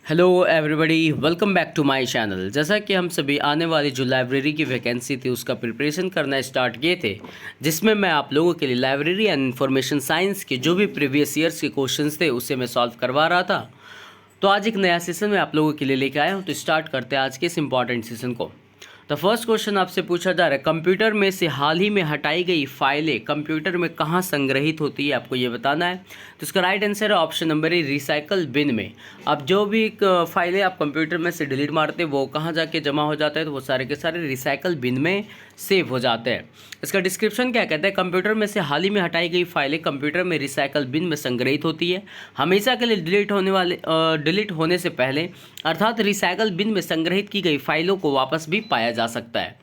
Hello everybody, welcome back to my channel. जैसा कि हम सभी आने वाली जो लाइब्रेरी की वैकेंसी थी उसका प्रिपरेशन करना स्टार्ट किए थे, जिसमें मैं आप लोगों के लिए लाइब्रेरी एंड इंफॉर्मेशन साइंस के जो भी प्रीवियस ईयर्स के क्वेश्चंस थे उसे मैं सॉल्व करवा रहा था। तो आज एक नया सेशन मैं आप लोगों के लिए लेके आया हूँ। तो स्टार्ट करते हैं आज के इस इंपॉर्टेंट सेशन को। तो फर्स्ट क्वेश्चन आपसे पूछा जा रहा है, कंप्यूटर में से हाल ही में हटाई गई फाइलें कंप्यूटर में कहाँ संग्रहित होती है, आपको ये बताना है। तो इसका राइट आंसर है option number A, recycle bin में। अब जो भी फाइलें आप कंप्यूटर में से डिलीट मारते हैं वो कहाँ जाके जमा हो जाता है, तो वो सारे के सारे रिसाइकल बिन में सेव हो जाते हैं। इसका डिस्क्रिप्शन क्या कहता है, कंप्यूटर में से हाल ही में हटाई गई फाइलें कंप्यूटर में रिसाइकल बिन में संग्रहित होती है हमेशा के लिए डिलीट होने से पहले, अर्थात रिसाइकल बिन में संग्रहित की गई फाइलों को वापस भी पाया जा सकता है।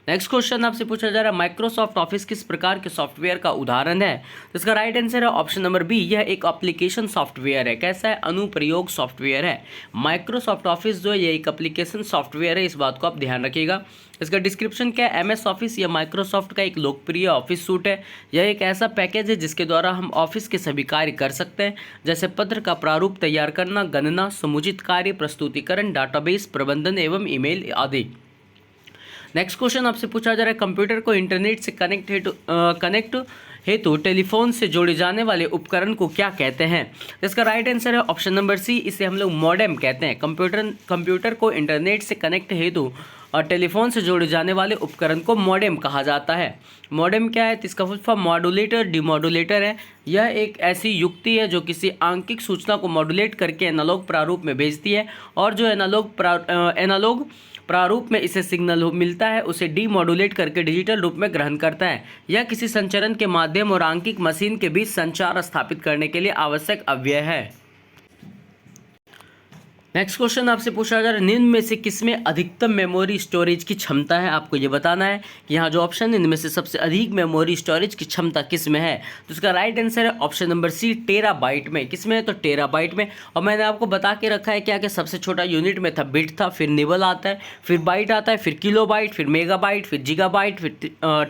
नेक्स्ट क्वेश्चन आपसे पूछा जा रहा है, माइक्रोसॉफ्ट ऑफिस किस प्रकार के सॉफ्टवेयर का उदाहरण है। तो इसका राइट आंसर है ऑप्शन नंबर बी, यह एक एप्लीकेशन सॉफ्टवेयर है। कैसा है, अनुप्रयोग सॉफ्टवेयर है। माइक्रोसॉफ्ट ऑफिस जो है ये एक एप्लीकेशन सॉफ्टवेयर है, इस बात को आप ध्यान रखिएगा। इसका डिस्क्रिप्शन क्या है, एमएस ऑफिस या माइक्रोसॉफ्ट का एक लोकप्रिय ऑफिस सूट है। यह एक ऐसा पैकेज है जिसके द्वारा हम ऑफिस के सभी कार्य कर सकते हैं, जैसे पत्र का प्रारूप तैयार करना, गणना, समुचित कार्य, प्रस्तुतिकरण, डाटाबेस प्रबंधन एवं ईमेल आदि। नेक्स्ट क्वेश्चन आपसे पूछा जा रहा है, कंप्यूटर को इंटरनेट से कनेक्ट हेतु टेलीफोन से जोड़े जाने वाले उपकरण को क्या कहते हैं। इसका राइट आंसर है ऑप्शन नंबर सी, इसे हम लोग मॉडेम कहते हैं। कंप्यूटर को इंटरनेट से कनेक्ट हेतु और टेलीफोन से जोड़े जाने वाले उपकरण को मॉडेम कहा जाता है। मॉडेम क्या है, तो इसका फुल फॉर्म मॉड्यूलेटर डिमॉड्यूलेटर है। यह एक ऐसी युक्ति है जो किसी आंकिक सूचना को मॉड्यूलेट करके एनालॉग प्रारूप में भेजती है, और जो एनालॉग प्रारूप में इसे सिग्नल मिलता है उसे डीमॉड्यूलेट करके डिजिटल रूप में ग्रहण करता है। यह किसी संचरण के माध्यम और आंकिक मशीन के बीच संचार स्थापित करने के लिए आवश्यक अव्यय है। नेक्स्ट क्वेश्चन आपसे पूछा जा रहा है, निम्न में से किसमें अधिकतम मेमोरी स्टोरेज की क्षमता है। आपको ये बताना है कि यहाँ जो ऑप्शन है इनमें से सबसे अधिक मेमोरी स्टोरेज की क्षमता किसमें है। तो इसका राइट आंसर है ऑप्शन नंबर सी, टेराबाइट में। किसमें है, तो टेराबाइट में। और मैंने आपको बता के रखा है क्या कि सबसे छोटा यूनिट में था बिट था, फिर निबल आता है, फिर बाइट आता है, फिर किलोबाइट, फिर मेगाबाइट, फिर जीगाबाइट, फिर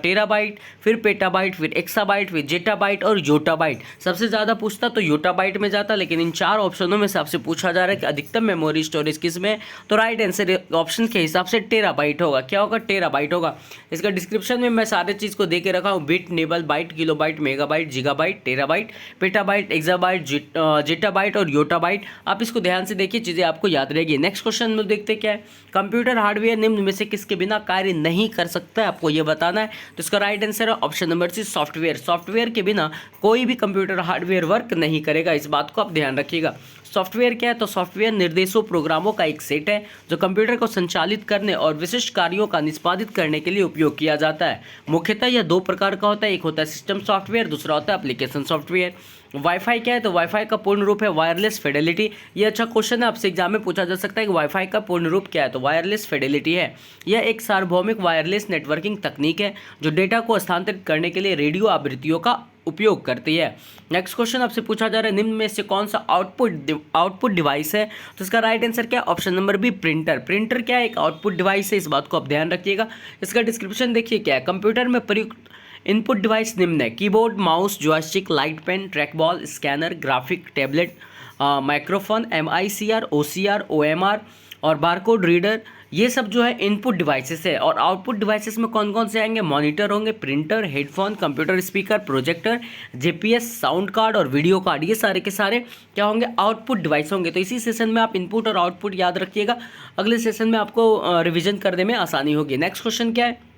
टेराबाइट, फिर पेटाबाइट, फिर एक्साबाइट, फिर जेटाबाइट और योटाबाइट। सबसे ज़्यादा पूछता तो योटाबाइट में जाता, लेकिन इन चार ऑप्शनों में से आपसे पूछा जा रहा है कि अधिकतम मेमोरी स्टोरेज किसमें, तो राइट आंसर ऑप्शन के हिसाब से टेराबाइट होगा। क्या होगा, टेराबाइट होगा। इसका डिस्क्रिप्शन में मैं सारे चीज़ को दे के रखा हूँ, bit, nibble, byte, kilobyte, megabyte, gigabyte, terabyte, petabyte, exabyte, zettabyte और योटाबाइट। आप इसको ध्यान से देखिए, चीज़ें आपको याद रहेगी। नेक्स्ट क्वेश्चन में देखते क्या है, कंप्यूटर हार्डवेयर निम्न में से किसके बिना कार्य नहीं कर सकता है, आपको यह बताना है। तो इसका राइट आंसर है option number C, software. Software के बिना कोई भी कंप्यूटर हार्डवेयर वर्क नहीं करेगा, इस बात को आप ध्यान रखिएगा। सॉफ्टवेयर क्या है, तो सॉफ्टवेयर निर्देशों प्रोग्रामों का एक सेट है जो कंप्यूटर को संचालित करने और विशिष्ट कार्यों का निष्पादित करने के लिए उपयोग किया जाता है। मुख्यतः यह दो प्रकार का होता है, एक होता है सिस्टम सॉफ्टवेयर, दूसरा होता है एप्लीकेशन सॉफ्टवेयर। वाईफाई क्या है, तो वाईफाई का पूर्ण रूप है वायरलेस फिडेलिटी। ये अच्छा क्वेश्चन है, आपसे एग्जाम में पूछा जा सकता है कि वाईफाई का पूर्ण रूप क्या है, तो वायरलेस फिडेलिटी है। यह एक सार्वभौमिक वायरलेस नेटवर्किंग तकनीक है जो डेटा को हस्तांतरित करने के लिए रेडियो आवृत्तियों का उपयोग करती है। नेक्स्ट क्वेश्चन आपसे पूछा जा रहा है, निम्न में से कौन सा आउटपुट डिवाइस है। तो इसका राइट आंसर क्या है, option number B, printer. Printer क्या है, एक आउटपुट डिवाइस है, इस बात को आप ध्यान रखिएगा। इसका डिस्क्रिप्शन देखिए क्या है, कंप्यूटर में प्रयुक्त इनपुट डिवाइस निम्न है, keyboard, mouse, joystick, light pen, track ball, scanner, graphic tablet, microphone, MICR, OCR, OMR और बारकोड रीडर। ये सब जो है इनपुट डिवाइसेस है। और आउटपुट डिवाइसेस में कौन कौन से आएंगे, मॉनिटर होंगे, printer, headphone, computer speaker, projector, GPS, sound card और वीडियो कार्ड। ये सारे के सारे क्या होंगे, आउटपुट डिवाइस होंगे। तो इसी सेशन में आप इनपुट और आउटपुट याद रखिएगा, अगले सेशन में आपको रिविजन करने में आसानी होगी। नेक्स्ट क्वेश्चन क्या है,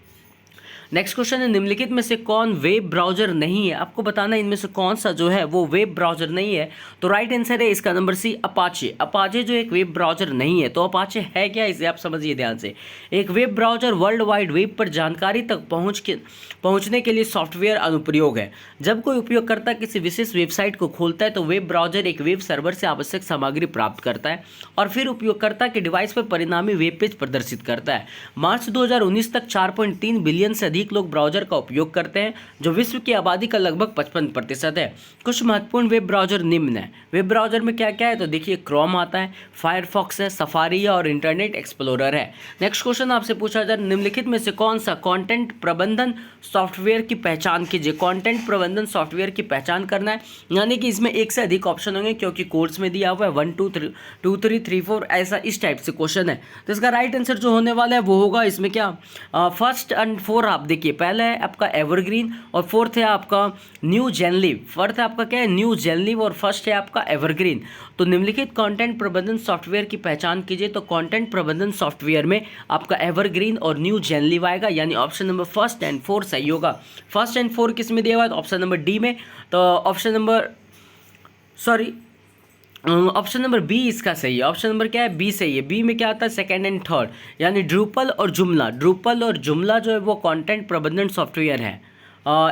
नेक्स्ट क्वेश्चन है, निम्नलिखित में से कौन वेब ब्राउजर नहीं है। आपको बताना है इनमें से कौन सा जो है वो वेब ब्राउजर नहीं है। तो राइट आंसर है इसका नंबर सी, अपाचे। अपाचे जो एक वेब ब्राउजर नहीं है। तो अपाचे है क्या, इसे आप समझिए ध्यान से। एक web browser world wide web पर जानकारी तक पहुंचने के लिए सॉफ्टवेयर अनुप्रयोग है। जब कोई उपयोगकर्ता किसी विशेष वेबसाइट को खोलता है तो वेब ब्राउजर एक वेब सर्वर से आवश्यक सामग्री प्राप्त करता है और फिर उपयोगकर्ता के डिवाइस पर परिणामी वेब पेज प्रदर्शित करता है। मार्च 2019 तक 4.3 बिलियन से अधिक लोग ब्राउजर का उपयोग करते हैं, जो विश्व की आबादी का लगभग 55% है। कुछ महत्वपूर्ण वेब ब्राउजर निम्न है। वेब ब्राउजर में क्या क्या है, तो देखिए क्रोम आता है, फायरफॉक्स है, सफारी है और इंटरनेट एक्सप्लोरर है। नेक्स्ट क्वेश्चन आपसे पूछा जाए, निम्नलिखित में से कौन सा कंटेंट प्रबंधन सॉफ्टवेयर की पहचान कीजिए। कंटेंट प्रबंधन सॉफ्टवेयर की पहचान करना है, यानी कि इसमें एक से अधिक ऑप्शन होंगे, क्योंकि कोर्स में दिया हुआ है 1 2 3 2 3 3 4 ऐसा इस टाइप से क्वेश्चन है। तो इसका राइट आंसर जो होने वाला है वो होगा इसमें क्या, फर्स्ट एंड फोर। आप देखिए, पहला है आपका एवरग्रीन और फोर्थ है आपका न्यू जेनलिव। फोर्थ है आपका क्या है, न्यू जेनलिव और फर्स्ट है आपका एवरग्रीन। तो निम्नलिखित कंटेंट प्रबंधन सॉफ्टवेयर की पहचान कीजिए। तो कंटेंट प्रबंधन सॉफ्टवेयर में आपका एवरग्रीन और न्यू जेनलिव आएगा, यानी option number first and four सही होगा। फर्स्ट एंड फोर किस में दिया हुआ है, तो ऑप्शन नंबर डी में। तो ऑप्शन नंबर बी इसका सही है। ऑप्शन नंबर क्या है, बी सही है। बी में क्या आता है, सेकंड एंड थर्ड, यानी ड्रूपल और जुमला। ड्रूपल और जुमला जो है वो कंटेंट प्रबंधन सॉफ्टवेयर है।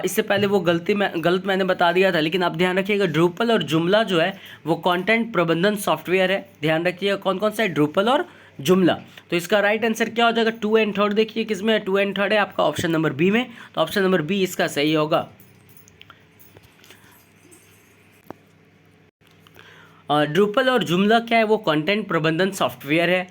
इससे पहले वो गलत मैंने बता दिया था, लेकिन आप ध्यान रखिएगा, ड्रूपल और जुमला जो है वो कंटेंट प्रबंधन सॉफ्टवेयर है। ध्यान रखिएगा कौन कौन सा है, ड्रूपल और जुमला। तो इसका राइट आंसर क्या हो जाएगा, 2 एंड 3 देखिए किसमें है, 2 एंड 3 है आपका ऑप्शन नंबर बी में। तो ऑप्शन नंबर बी इसका सही होगा। ड्रूपल और जुमला क्या है, वो कंटेंट प्रबंधन सॉफ्टवेयर है,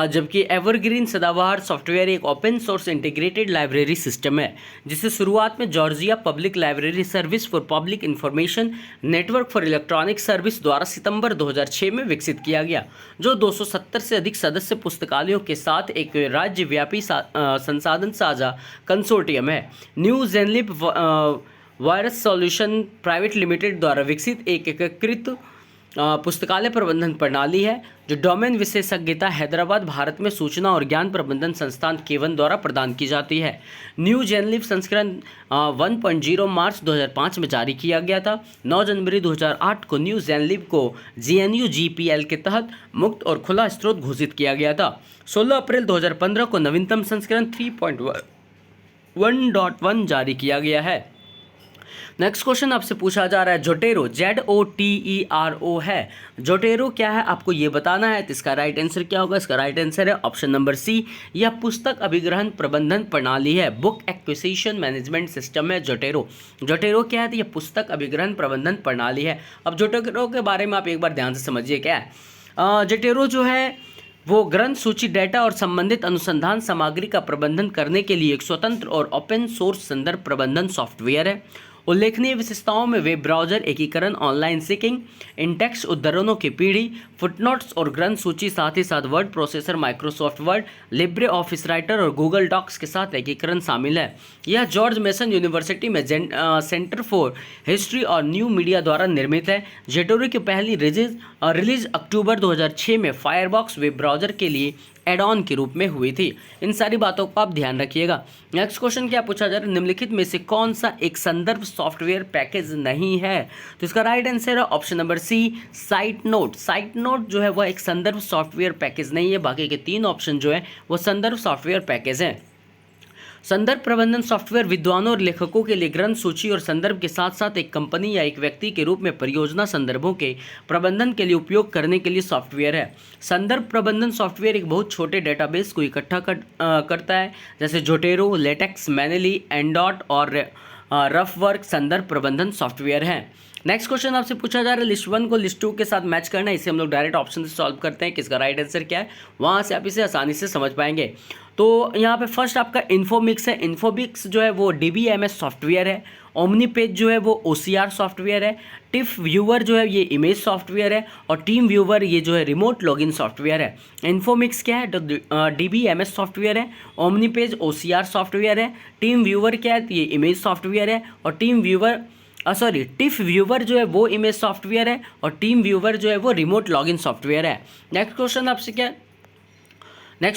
जबकि एवरग्रीन सदाबहार सॉफ्टवेयर एक open source integrated library system है, जिसे शुरुआत में Georgia public library service for public information network for electronic service द्वारा सितंबर 2006 में विकसित किया गया, जो 270 से अधिक सदस्य पुस्तकालयों के साथ एक राज्यव्यापी संसाधन साझा कंसोर्टियम है। New Genlib virus solution private limited द्वारा विकसित एक एकीकृत पुस्तकालय प्रबंधन प्रणाली है, जो डोमेन विशेषज्ञता हैदराबाद भारत में सूचना और ज्ञान प्रबंधन संस्थान केवन द्वारा प्रदान की जाती है। न्यू जेनलिब संस्करण 1.0 मार्च 2005 में जारी किया गया था। 9 जनवरी 2008 को न्यू जेनलिब को GNU GPL के तहत मुक्त और खुला स्रोत घोषित किया गया था। 16 अप्रैल 2015 को नवीनतम संस्करण 3.1.1 जारी किया गया है। नेक्स्ट क्वेश्चन आपसे पूछा जा रहा है, जोटेरो ZOTERO है, जोटेरो क्या है आपको ये बताना है। तो इसका राइट आंसर क्या होगा, इसका राइट आंसर है ऑप्शन नंबर सी, यह पुस्तक अभिग्रहण प्रबंधन प्रणाली है, बुक एक्विजिशन मैनेजमेंट सिस्टम है जोटेरो। जोटेरो क्या है, तो यह पुस्तक अभिग्रहण प्रबंधन प्रणाली है। अब जोटेरो के बारे में आप एक बार ध्यान से समझिए क्या है। जोटेरो जो है वो ग्रंथ सूची डेटा और संबंधित अनुसंधान सामग्री का प्रबंधन करने के लिए एक स्वतंत्र और ओपन सोर्स संदर्भ प्रबंधन सॉफ्टवेयर है। उल्लेखनीय विशेषताओं में वेब ब्राउजर एकीकरण, ऑनलाइन सीकिंग, इंडेक्स उद्धरणों की पीढ़ी, फुटनोट्स और ग्रंथ सूची, साथ ही साथ word processor, Microsoft word, Libre office writer और गूगल डॉक्स के साथ एकीकरण शामिल है। यह जॉर्ज मेसन यूनिवर्सिटी में सेंटर फॉर हिस्ट्री और न्यू मीडिया द्वारा निर्मित है। जोटेरो की पहली रिलीज अक्टूबर 2006 में फायरफॉक्स वेब ब्राउजर के लिए एड ऑन के रूप में हुई थी। इन सारी बातों को आप ध्यान रखिएगा। नेक्स्ट क्वेश्चन क्या पूछा जा रहा है, निम्नलिखित में से कौन सा एक संदर्भ सॉफ्टवेयर पैकेज नहीं है। तो इसका राइट आंसर है option number C, site note. Site note जो है वह एक संदर्भ सॉफ्टवेयर पैकेज नहीं है, बाकी के 3 ऑप्शन जो है वो संदर्भ सॉफ्टवेयर पैकेज हैं। संदर्भ प्रबंधन सॉफ्टवेयर विद्वानों और लेखकों के लिए ग्रंथ सूची और संदर्भ के साथ साथ एक कंपनी या एक व्यक्ति के रूप में परियोजना संदर्भों के प्रबंधन के लिए उपयोग करने के लिए सॉफ्टवेयर है। संदर्भ प्रबंधन सॉफ्टवेयर एक बहुत छोटे डेटाबेस को इकट्ठा करता है, जैसे जोटेरो, लेटेक्स, मैनेली, एंडॉट और रफवर्क संदर्भ प्रबंधन सॉफ्टवेयर हैं। नेक्स्ट क्वेश्चन आपसे पूछा जा रहा है, लिस्ट 1 को लिस्ट 2 के साथ मैच करना है। इसे हम लोग डायरेक्ट ऑप्शन से सॉल्व करते हैं, किसका राइट आंसर क्या है, वहाँ से आप इसे आसानी से समझ पाएंगे। तो यहाँ पे फर्स्ट आपका इन्फोमिक्स है। इन्फोमिक्स जो है वो DBMS सॉफ्टवेयर है। ओमनी पेज जो है वो OCR सॉफ्टवेयर है। टिफ व्यूवर जो है ये इमेज सॉफ्टवेयर है, और टीम व्यूवर ये जो है रिमोट लॉगिन सॉफ्टवेयर है। इन्फोमिक्स क्या है, तो DBMS सॉफ्टवेयर है। ओमनी पेज OCR सॉफ्टवेयर है। टीम व्यूवर क्या है, तो ये इमेज सॉफ्टवेयर है। और टिफ व्यूवर जो है वो इमेज सॉफ्टवेयर है, और टीम व्यूवर जो है वो रिमोट लॉगिन सॉफ्टवेयर है। नेक्स्ट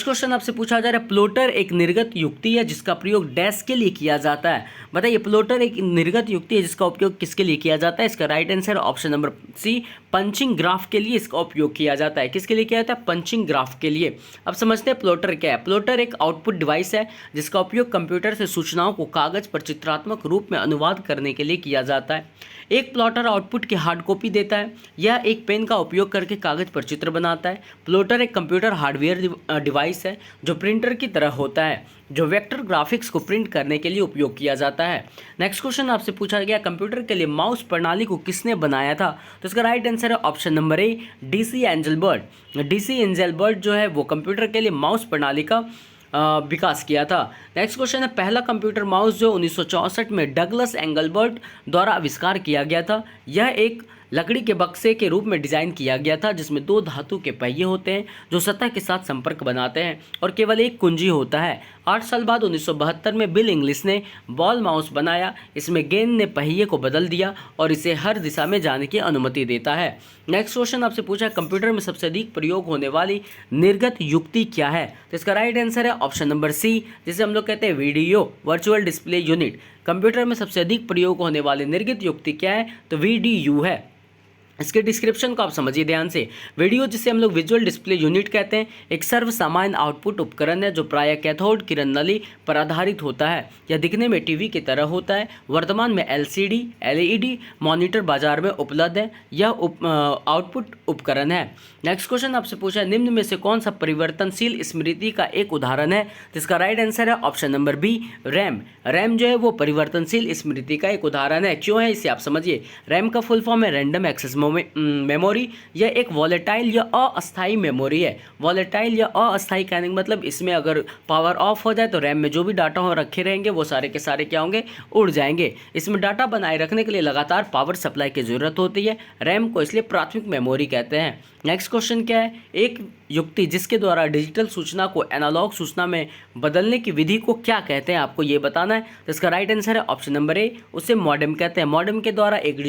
क्वेश्चन आपसे पूछा जा रहा है, प्लोटर एक निर्गत युक्ति है जिसका प्रयोग डैश के लिए किया जाता है। बताइए, प्लोटर एक निर्गत युक्ति है जिसका उपयोग किसके लिए किया जाता है। इसका right answer option number C, punching graph के लिए इसका उपयोग किया जाता है। किसके लिए किया जाता है, पंचिंग ग्राफ के लिए। अब समझते हैं प्लोटर क्या है। प्लोटर एक आउटपुट डिवाइस है जिसका उपयोग कंप्यूटर से सूचनाओं को कागज पर चित्रात्मक रूप में अनुवाद करने के लिए किया जाता है। एक प्लॉटर आउटपुट की हार्ड कॉपी देता है। यह एक पेन का उपयोग करके कागज पर चित्र बनाता है। प्लॉटर एक कंप्यूटर हार्डवेयर डिवाइस है जो प्रिंटर की तरह होता है। जो वेक्टर ग्राफिक्स को प्रिंट करने के लिए उपयोग किया जाता है। नेक्स्ट क्वेश्चन आपसे पूछा गया कंप्यूटर के लिए माउस प्रणाली को किसने बनाया था? तो इसका राइट आंसर है ऑप्शन नंबर ए, DC एंजलबर्ट। DC एंजलबर्ट जो है वो कंप्यूटर के लिए माउस प्रणाली का विकास किया था। नेक्स्ट क्वेश्चन है पहला कंप्यूटर माउस जो 1964 में डगलस एंगलबर्ट द्वारा आविष्कार किया गया था। यह एक लकड़ी के बक्से के रूप में डिज़ाइन किया गया था जिसमें 2 धातु के पहिए होते हैं जो सतह के साथ संपर्क बनाते हैं और केवल एक कुंजी होता है। 8 साल बाद 1972 में बिल इंग्लिश ने बॉल माउस बनाया। इसमें गेंद ने पहिए को बदल दिया और इसे हर दिशा में जाने की अनुमति देता है। नेक्स्ट क्वेश्चन आपसे पूछा कंप्यूटर में सबसे अधिक प्रयोग होने वाली निर्गत युक्ति क्या है? तो इसका राइट आंसर है ऑप्शन नंबर सी, जिसे हम लोग कहते हैं video virtual display unit. Computer में सबसे अधिक प्रयोग होने वाली निर्गत युक्ति क्या है? तो VDU है। इसके डिस्क्रिप्शन को आप समझिए ध्यान से। वीडियो जिसे हम लोग विजुअल डिस्प्ले यूनिट कहते हैं, एक सर्वसामान्य आउटपुट उपकरण है जो प्रायः कैथोड किरण नली पर आधारित होता है। यह दिखने में टीवी की तरह होता है। वर्तमान में LCD LED मॉनिटर बाजार में उपलब्ध है। यह आउटपुट उपकरण है। नेक्स्ट क्वेश्चन आपसे पूछा है निम्न में से कौन सा परिवर्तनशील स्मृति का एक उदाहरण है? जिसका राइट आंसर है option number B, RAM. RAM जो है वो परिवर्तनशील स्मृति का एक उदाहरण है। क्यों है इसे आप समझिए। रैम का फुल फॉर्म है रैंडम एक्सेस मेमोरी। यह एक वॉलेटाइल या अस्थायी मेमोरी है। वॉलेटाइल या अस्थायी कहने का मतलब इसमें अगर पावर ऑफ हो जाए तो रैम में जो भी डाटा हो रखे रहेंगे वो सारे के सारे क्या होंगे? उड़ जाएंगे। इसमें डाटा बनाए रखने के लिए लगातार पावर सप्लाई की जरूरत होती है। रैम को इसलिए प्राथमिक मेमोरी कहते हैं। नेक्स्ट क्वेश्चन क्या है? एक युक्ति जिसके द्वारा डिजिटल सूचना को एनालॉग सूचना में बदलने की विधि को क्या कहते हैं? आपको ये बताना है। तो इसका राइट आंसर है ऑप्शन नंबर ए, उसे मॉडेम कहते हैं। मॉडेम के द्वारा एक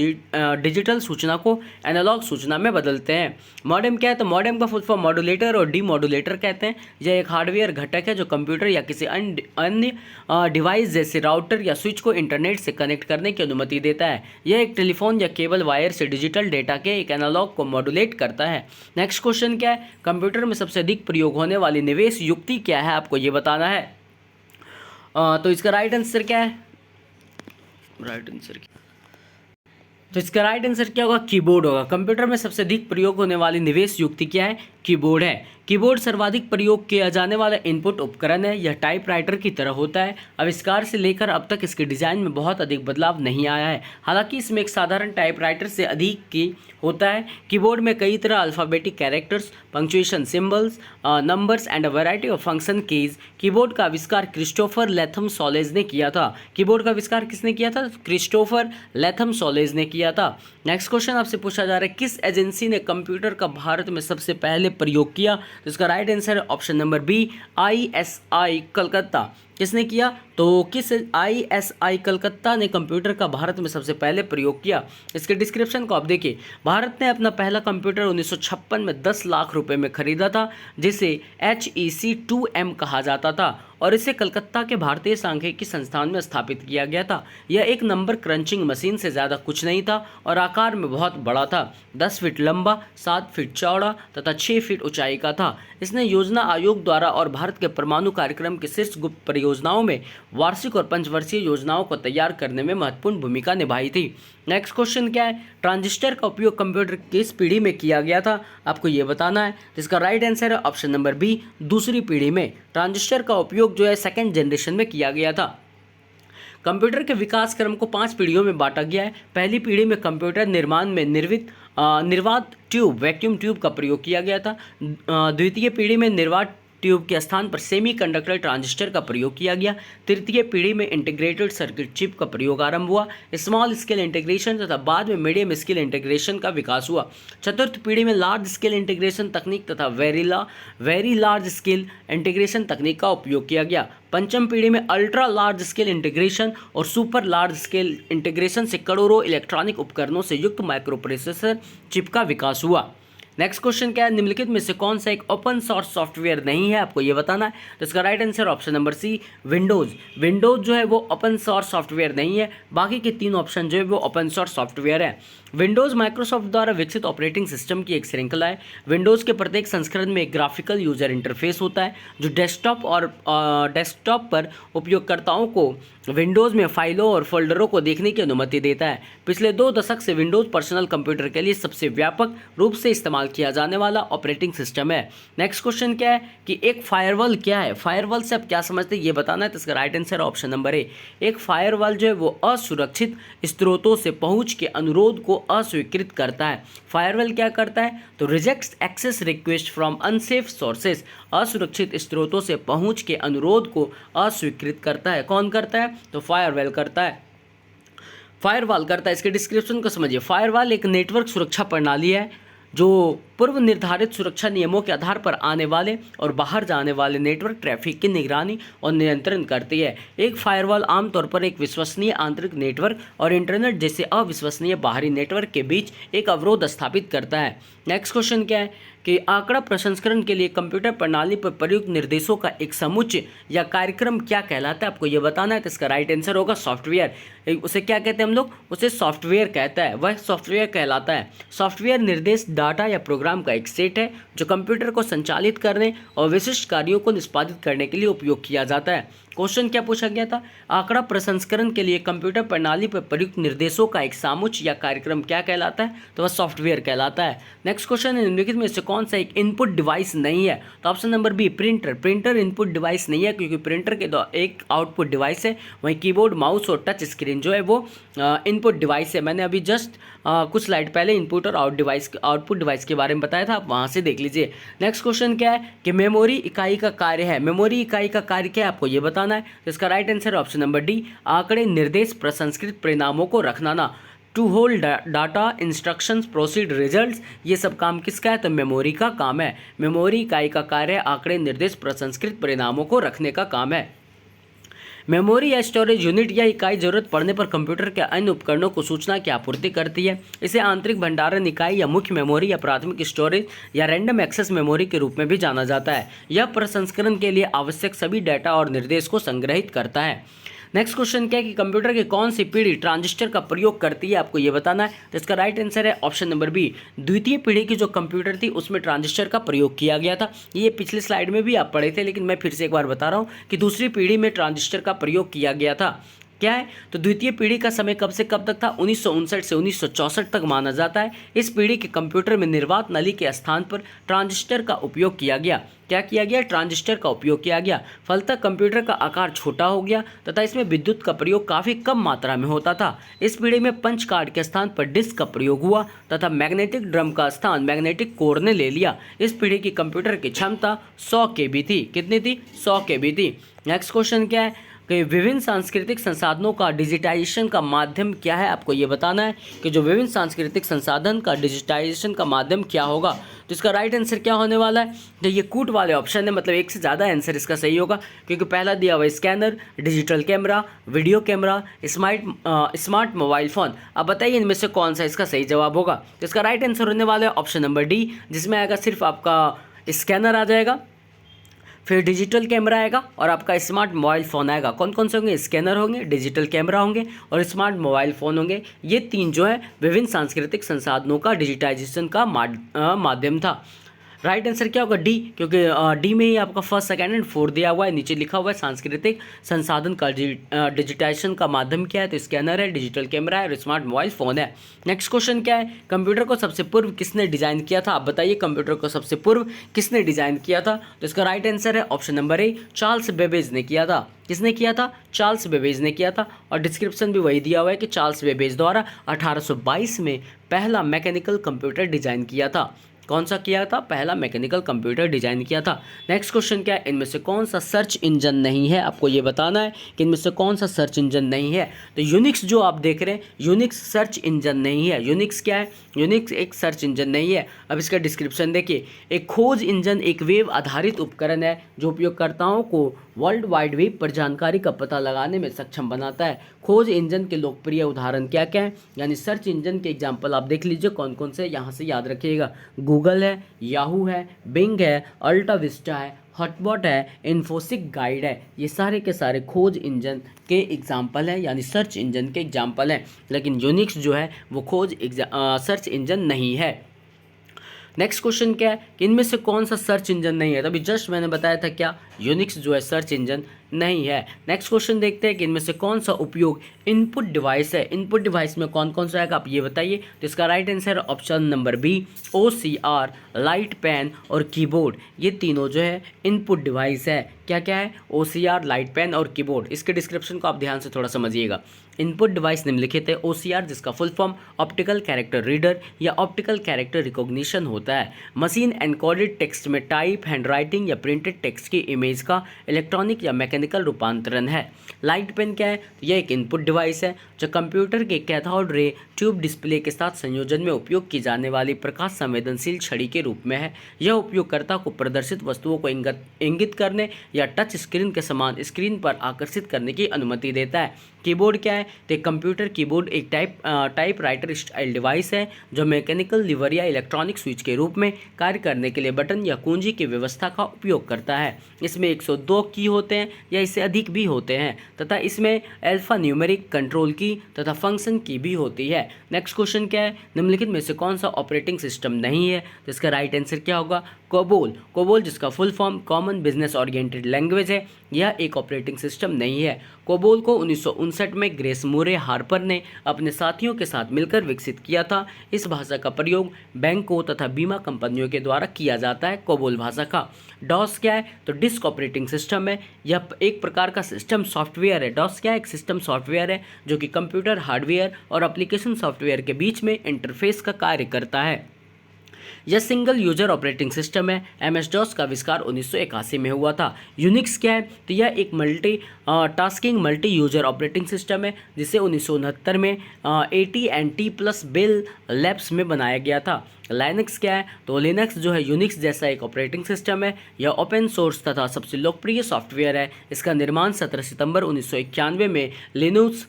डिजिटल सूचना को एनालॉग सूचना में बदलते हैं। मॉडेम क्या है? तो मॉडेम का फुल फॉर्म मॉड्यूलेटर और डीमॉड्यूलेटर कहते हैं। यह एक हार्डवेयर घटक है जो कंप्यूटर या किसी अन्य डिवाइस जैसे राउटर या स्विच को इंटरनेट से कनेक्ट करने की अनुमति देता है। यह एक टेलीफोन या केबल वायर से डिजिटल डेटा के एक एनालॉग को मॉड्यूलेट करता है। नेक्स्ट क्वेश्चन क्या है? कंप्यूटर में सबसे अधिक प्रयोग होने वाली निवेश युक्ति क्या है? आपको ये बताना है। तो इसका राइट आंसर क्या है? तो इसका राइट आंसर क्या होगा? कीबोर्ड होगा। कंप्यूटर में सबसे अधिक प्रयोग होने वाली निवेश युक्ति क्या है? कीबोर्ड है। कीबोर्ड सर्वाधिक प्रयोग किया जाने वाला इनपुट उपकरण है। यह टाइपराइटर की तरह होता है। आविष्कार से लेकर अब तक इसके डिज़ाइन में बहुत अधिक बदलाव नहीं आया है। हालांकि इसमें एक साधारण टाइपराइटर से अधिक की होता है। कीबोर्ड में कई तरह alphabetic characters, punctuation symbols, numbers and a variety of function keys. Keyboard का आविष्कार क्रिस्टोफर लेथम सोलेज ने किया था। कीबोर्ड का आविष्कार किसने किया था? क्रिस्टोफर लेथम सोलेज ने किया था। नेक्स्ट क्वेश्चन आपसे पूछा जा रहा है किस एजेंसी ने कंप्यूटर का भारत में सबसे पहले प्रयोग किया? तो इसका राइट आंसर है option number B, ISI Calcutta. किसने किया? तो किस ISI कलकत्ता ने कंप्यूटर का भारत में सबसे पहले प्रयोग किया? इसके डिस्क्रिप्शन को आप देखिए। भारत ने अपना पहला कंप्यूटर 1956 में 10 लाख रुपए में खरीदा था, जिसे HEC2M कहा जाता था और इसे कलकत्ता के भारतीय सांख्यिकी संस्थान में स्थापित किया गया था। यह एक नंबर क्रंचिंग मशीन से ज़्यादा कुछ नहीं था और आकार में बहुत बड़ा था। 10 फीट लंबा, 7 फीट चौड़ा तथा 6 फीट ऊंचाई का था। इसने योजना आयोग द्वारा और भारत के परमाणु कार्यक्रम की शीर्ष गुप्त परियोजनाओं में वार्षिक और पंचवर्षीय योजनाओं को तैयार करने में महत्वपूर्ण भूमिका निभाई थी। नेक्स्ट क्वेश्चन क्या है? ट्रांजिस्टर का उपयोग कंप्यूटर किस पीढ़ी में किया गया था? आपको ये बताना है। इसका राइट आंसर है ऑप्शन नंबर बी, दूसरी पीढ़ी में। ट्रांजिस्टर का उपयोग जो है सेकेंड जनरेशन में किया गया था। कंप्यूटर के विकास क्रम को 5 पीढ़ियों में बांटा गया है। पहली पीढ़ी में कंप्यूटर निर्माण में निर्वात ट्यूब वैक्यूम ट्यूब का प्रयोग किया गया था। द्वितीय पीढ़ी में निर्वात ट्यूब के स्थान पर सेमीकंडक्टर ट्रांजिस्टर का प्रयोग किया गया। तृतीय पीढ़ी में इंटीग्रेटेड सर्किट चिप का प्रयोग आरंभ हुआ। स्मॉल स्केल इंटीग्रेशन तथा बाद में मीडियम स्केल इंटीग्रेशन का विकास हुआ। चतुर्थ पीढ़ी में लार्ज स्केल इंटीग्रेशन तकनीक तथा वेरी लार्ज स्केल इंटीग्रेशन तकनीक का उपयोग किया गया। पंचम पीढ़ी में अल्ट्रा लार्ज स्केल इंटीग्रेशन और सुपर लार्ज स्केल इंटीग्रेशन से करोड़ों इलेक्ट्रॉनिक उपकरणों से युक्त माइक्रो प्रोसेसर चिप का विकास हुआ। नेक्स्ट क्वेश्चन क्या है? निम्नलिखित में से कौन सा एक ओपन सोर्स सॉफ्टवेयर नहीं है? आपको ये बताना है। तो इसका right answer option number C, Windows. Windows जो है वो ओपन सोर्स सॉफ्टवेयर नहीं है। बाकी के 3 ऑप्शन जो है वो ओपन सोर्स सॉफ्टवेयर है। विंडोज़ माइक्रोसॉफ्ट द्वारा विकसित ऑपरेटिंग सिस्टम की एक श्रृंखला है। विंडोज़ के प्रत्येक संस्करण में एक ग्राफिकल यूजर इंटरफेस होता है जो डेस्कटॉप पर उपयोगकर्ताओं को विंडोज़ में फाइलों और फोल्डरों को देखने की अनुमति देता है। पिछले 2 दशक से विंडोज़ पर्सनल कंप्यूटर के लिए सबसे व्यापक रूप से इस्तेमाल इस्तेमाल किया जाने वाला ऑपरेटिंग सिस्टम है। नेक्स्ट क्वेश्चन क्या है कि एक फायरवॉल क्या है, फायरवॉल से आप क्या समझते हैं ये बताना है। तो इसका राइट आंसर ऑप्शन नंबर ए, एक फायरवॉल जो है वो असुरक्षित स्रोतों से पहुंच के अनुरोध को अस्वीकृत करता है। फायरवॉल क्या करता है, तो rejects access request from unsafe sources, असुरक्षित स्रोतों से पहुंच के अनुरोध को अस्वीकृत करता है। कौन करता है, तो फायरवॉल करता है, फायरवॉल करता है। इसके डिस्क्रिप्शन को समझिए। फायरवॉल एक नेटवर्क सुरक्षा प्रणाली है जो पूर्व निर्धारित सुरक्षा नियमों के आधार पर आने वाले और बाहर जाने वाले नेटवर्क ट्रैफिक की निगरानी और नियंत्रण करती है। एक फायरवॉल आमतौर पर एक विश्वसनीय आंतरिक नेटवर्क और इंटरनेट जैसे अविश्वसनीय बाहरी नेटवर्क के बीच एक अवरोध स्थापित करता है। नेक्स्ट क्वेश्चन क्या है कि आंकड़ा प्रसंस्करण के लिए कंप्यूटर प्रणाली पर प्रयुक्त निर्देशों का एक समुच्चय या कार्यक्रम क्या कहलाता है, आपको ये बताना है। तो इसका राइट आंसर होगा सॉफ्टवेयर। उसे क्या कहते हैं हम लोग, उसे सॉफ्टवेयर कहता है, वह सॉफ्टवेयर कहलाता है। सॉफ्टवेयर निर्देश डाटा या प्रोग्राम का एक सेट है जो कंप्यूटर को संचालित करने और विशिष्ट कार्यों को निष्पादित करने के लिए उपयोग किया जाता है। क्वेश्चन क्या पूछा गया था, आंकड़ा प्रसंस्करण के लिए कंप्यूटर प्रणाली पर प्रयुक्त निर्देशों का एक सामुच्चय या कार्यक्रम क्या कहलाता है, तो वह सॉफ्टवेयर कहलाता है। नेक्स्ट क्वेश्चन है, निम्नलिखित में से कौन सा एक इनपुट डिवाइस नहीं है, तो option number B printer. Printer input device नहीं है क्योंकि प्रिंटर के एक आउटपुट डिवाइस है, वहीं कीबोर्ड, माउस और टच स्क्रीन जो है वो इनपुट डिवाइस है। मैंने अभी जस्ट कुछ स्लाइड पहले इनपुट और आउटपुट डिवाइस के बारे में बताया था, आप वहाँ से देख लीजिए। नेक्स्ट क्वेश्चन क्या है कि मेमोरी इकाई का कार्य है, मेमोरी इकाई का कार्य क्या है, आपको ये बताना है। तो इसका राइट आंसर है ऑप्शन नंबर डी, आंकड़े, निर्देश, प्रसंस्कृत परिणामों को रखना, to hold data, instructions, proceed, results, ये सब काम किसका है, तो मेमोरी का काम है। मेमोरी इकाई का कार्य आंकड़े, निर्देश, प्रसंस्कृत परिणामों को रखने का काम है। मेमोरी या स्टोरेज यूनिट या इकाई जरूरत पड़ने पर कंप्यूटर के अन्य उपकरणों को सूचना की आपूर्ति करती है। इसे आंतरिक भंडारण इकाई या मुख्य मेमोरी या प्राथमिक स्टोरेज या रैंडम एक्सेस मेमोरी के रूप में भी जाना जाता है। यह प्रसंस्करण के लिए आवश्यक सभी डाटा और निर्देश को संग्रहित करता है। नेक्स्ट क्वेश्चन क्या है कि कंप्यूटर की कौन सी पीढ़ी ट्रांजिस्टर का प्रयोग करती है, आपको ये बताना है। तो इसका राइट आंसर है ऑप्शन नंबर बी, द्वितीय पीढ़ी की जो कंप्यूटर थी उसमें ट्रांजिस्टर का प्रयोग किया गया था। ये पिछले स्लाइड में भी आप पढ़े थे, लेकिन मैं फिर से एक बार बता रहा हूँ कि दूसरी पीढ़ी में ट्रांजिस्टर का प्रयोग किया गया था। क्या है, तो द्वितीय पीढ़ी का समय कब से कब तक था, 1959 से 1964 तक माना जाता है। इस पीढ़ी के कंप्यूटर में निर्वात नली के स्थान पर ट्रांजिस्टर का उपयोग किया गया। क्या किया गया, ट्रांजिस्टर का उपयोग किया गया। फलतः कंप्यूटर का आकार छोटा हो गया तथा इसमें विद्युत का प्रयोग काफ़ी कम मात्रा में होता था। इस पीढ़ी में पंच कार्ड के स्थान पर डिस्क का प्रयोग हुआ तथा मैग्नेटिक ड्रम का स्थान मैग्नेटिक कोर ने ले लिया। इस पीढ़ी की कंप्यूटर की क्षमता 100 KB थी। कितनी थी, 100 KB थी। नेक्स्ट क्वेश्चन क्या है कि विभिन्न सांस्कृतिक संसाधनों का डिजिटाइजेशन का माध्यम क्या है, आपको ये बताना है कि जो विभिन्न सांस्कृतिक संसाधन का डिजिटाइजेशन का माध्यम क्या होगा। तो इसका राइट आंसर क्या होने वाला है, तो ये कूट वाले ऑप्शन है, मतलब एक से ज़्यादा आंसर इसका सही होगा क्योंकि पहला दिया हुआ scanner, digital camera, video camera, smart mobile phone. अब बताइए इनमें से कौन सा इसका सही जवाब होगा। तो इसका राइट आंसर होने वाला है ऑप्शन नंबर डी, जिसमें आएगा सिर्फ आपका स्कैनर आ जाएगा, फिर डिजिटल कैमरा आएगा और आपका स्मार्ट मोबाइल फ़ोन आएगा। कौन कौन से होंगे, स्कैनर होंगे, डिजिटल कैमरा होंगे और स्मार्ट मोबाइल फ़ोन होंगे। ये तीन जो है विभिन्न सांस्कृतिक संसाधनों का डिजिटाइजेशन का माध्यम था। राइट आंसर क्या होगा, डी, क्योंकि डी में ही आपका फर्स्ट, सेकंड एंड फोर्थ दिया हुआ है। नीचे लिखा हुआ है सांस्कृतिक संसाधन का डिजिटाइजेशन का माध्यम क्या है, तो स्कैनर है, डिजिटल कैमरा है और स्मार्ट मोबाइल फ़ोन है। नेक्स्ट क्वेश्चन क्या है, कंप्यूटर को सबसे पूर्व किसने डिज़ाइन किया था, आप बताइए कंप्यूटर को सबसे पूर्व किसने डिज़ाइन किया था। तो इसका राइट आंसर है ऑप्शन नंबर ए, चार्ल्स बेबेज ने किया था। किसने किया था, चार्ल्स बेबेज ने किया था। और डिस्क्रिप्शन भी वही दिया हुआ है कि चार्ल्स बेबेज द्वारा 1822 में पहला मैकेनिकल कंप्यूटर डिज़ाइन किया था। कौन सा किया था, पहला मैकेनिकल कंप्यूटर डिजाइन किया था। नेक्स्ट क्वेश्चन क्या है, इनमें से कौन सा सर्च इंजन नहीं है, आपको ये बताना है कि इनमें से कौन सा सर्च इंजन नहीं है। तो यूनिक्स जो आप देख रहे हैं, यूनिक्स सर्च इंजन नहीं है। यूनिक्स क्या है, यूनिक्स एक सर्च इंजन नहीं है। अब इसका डिस्क्रिप्शन देखिए, एक खोज इंजन एक वेब आधारित उपकरण है जो उपयोगकर्ताओं को वर्ल्ड वाइड वेब पर जानकारी का पता लगाने में सक्षम बनाता है। खोज इंजन के लोकप्रिय उदाहरण क्या क्या हैं, यानी सर्च इंजन के एग्जाम्पल आप देख लीजिए कौन कौन से, यहाँ से याद रखिएगा। गूगल है, याहू है, बिंग है, अल्टा विस्टा है, हॉटबॉट है, इन्फोसिक गाइड है। ये सारे के सारे खोज इंजन के एग्जाम्पल हैं, यानी सर्च इंजन के एग्जाम्पल हैं। लेकिन यूनिक्स जो है वो सर्च इंजन नहीं है। नेक्स्ट क्वेश्चन क्या है कि इनमें से कौन सा सर्च इंजन नहीं है। तभी जस्ट मैंने बताया था क्या, यूनिक्स जो है सर्च इंजन नहीं है। नेक्स्ट क्वेश्चन देखते हैं कि इनमें से कौन सा उपयोग इनपुट डिवाइस है। इनपुट डिवाइस में कौन कौन सा है आप ये बताइए। तो इसका right answer option number B, OCR, light pen और कीबोर्ड। ये तीनों जो है इनपुट डिवाइस है। क्या क्या है? OCR, लाइट पेन और कीबोर्ड। इसके डिस्क्रिप्शन को आप ध्यान से थोड़ा समझिएगा। इनपुट डिवाइस निम्नलिखित है। OCR जिसका full form optical character reader या ऑप्टिकल कैरेक्टर रिकॉग्निशन होता है। मशीन एनकोडेड टेक्स्ट में टाइप, हैंडराइटिंग या प्रिंटेड टेक्स्ट की इमेज का इलेक्ट्रॉनिक या मैकेनिकल रूपांतरण है। लाइट पेन क्या है? तो यह एक इनपुट डिवाइस है जो कंप्यूटर के कैथोड रे ट्यूब डिस्प्ले के साथ संयोजन में उपयोग की जाने वाली प्रकाश संवेदनशील छड़ी के रूप में है। यह उपयोगकर्ता को प्रदर्शित वस्तुओं को इंगित करने या टच स्क्रीन के समान स्क्रीन पर आकर्षित करने की अनुमति देता है। कीबोर्ड क्या है? तो एक कंप्यूटर कीबोर्ड एक टाइप राइटर स्टाइल डिवाइस है जो मैकेनिकल लीवर या इलेक्ट्रॉनिक स्विच के रूप में कार्य करने के लिए बटन या कुंजी की व्यवस्था का उपयोग करता है। इसमें 102 की होते हैं या इससे अधिक भी होते हैं तथा इसमें अल्फा न्यूमेरिक, कंट्रोल की तथा फंक्शन की भी होती है। नेक्स्ट क्वेश्चन क्या है? निम्नलिखित में से कौन सा ऑपरेटिंग सिस्टम नहीं है? तो इसका राइट आंसर क्या होगा? कोबोल। कोबोल जिसका full form common business oriented language है, यह एक ऑपरेटिंग सिस्टम नहीं है। कोबोल को 1959 में ग्रेस मूरे हार्पर ने अपने साथियों के साथ मिलकर विकसित किया था। इस भाषा का प्रयोग बैंकों तथा बीमा कंपनियों के द्वारा किया जाता है। कोबोल भाषा का डॉस क्या है? तो डिस्क ऑपरेटिंग सिस्टम है। यह एक प्रकार का सिस्टम सॉफ्टवेयर है। डॉस क्या है? एक सिस्टम सॉफ्टवेयर है जो कि कंप्यूटर हार्डवेयर और एप्लीकेशन सॉफ्टवेयर के बीच में इंटरफेस का कार्य करता है। यह सिंगल यूजर ऑपरेटिंग सिस्टम है। MS-DOS का आविष्कार 1981 में हुआ था। यूनिक्स क्या है? तो यह एक multi tasking multi user operating system है जिसे 1969 में AT&T प्लस बेल लैब्स में बनाया गया था। लाइनक्स क्या है? तो लिनक्स जो है यूनिक्स जैसा एक ऑपरेटिंग सिस्टम है। यह ओपन सोर्स तथा सबसे लोकप्रिय सॉफ्टवेयर है। इसका निर्माण 17 सितंबर 1991 में लिनुक्स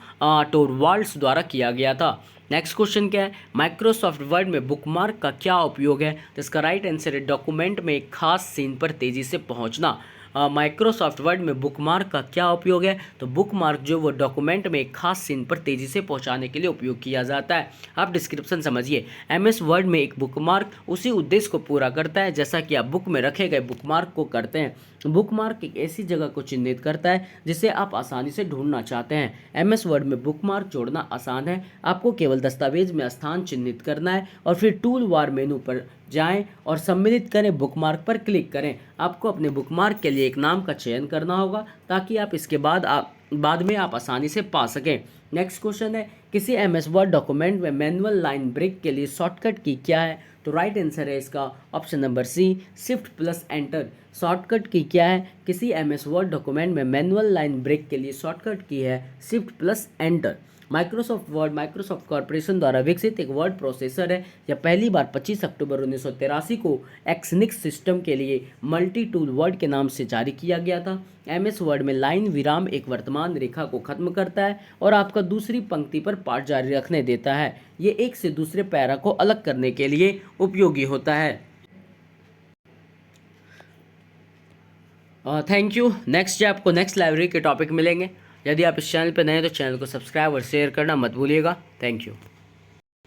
टोरवाल्ड्स द्वारा किया गया था। नेक्स्ट क्वेश्चन क्या है? माइक्रोसॉफ्ट वर्ड में बुकमार्क का क्या उपयोग है? तो इसका राइट आंसर है डॉक्यूमेंट में एक खास सीन पर तेजी से पहुंचना। माइक्रोसॉफ्ट वर्ड में बुकमार्क का क्या उपयोग है? तो बुकमार्क जो वो डॉक्यूमेंट में एक खास सीन पर तेजी से पहुंचाने के लिए उपयोग किया जाता है। आप डिस्क्रिप्शन समझिए। MS वर्ड में एक बुकमार्क उसी उद्देश्य को पूरा करता है जैसा कि आप बुक में रखे गए बुकमार्क को करते हैं। बुकमार्क एक ऐसी जगह को चिन्हित करता है जिसे आप आसानी से ढूंढना चाहते हैं। MS वर्ड में बुकमार्क जोड़ना आसान है। आपको केवल दस्तावेज में स्थान चिन्हित करना है और फिर टूल बार मेनू पर जाएं और सम्मिलित करें, बुकमार्क पर क्लिक करें। आपको अपने बुकमार्क के लिए एक नाम का चयन करना होगा ताकि आप इसके बाद में आप आसानी से पा सकें। नेक्स्ट क्वेश्चन है, किसी MS वर्ड डॉक्यूमेंट में मैनुअल लाइन ब्रेक के लिए शॉर्टकट की क्या है? तो राइट आंसर है इसका option number C, shift plus enter. Shortcut की क्या है? किसी MS वर्ड डॉक्यूमेंट में मैनुअल लाइन ब्रेक के लिए शॉर्टकट की है shift plus enter. Microsoft Word Microsoft corporation द्वारा विकसित एक वर्ड प्रोसेसर है। यह पहली बार 25 अक्टूबर 1983 को एक्सनिक्स सिस्टम के लिए मल्टी टूल वर्ड के नाम से जारी किया गया था। MS वर्ड में लाइन विराम एक वर्तमान रेखा को खत्म करता है और आपका दूसरी पंक्ति पर पाठ जारी रखने देता है। ये एक से दूसरे पैरा को अलग करने के लिए उपयोगी होता है। Thank you. नेक्स्ट आपको नेक्स्ट लाइब्रेरी के टॉपिक मिलेंगे। यदि आप इस चैनल पर नए हैं तो चैनल को सब्सक्राइब और शेयर करना मत भूलिएगा। Thank you.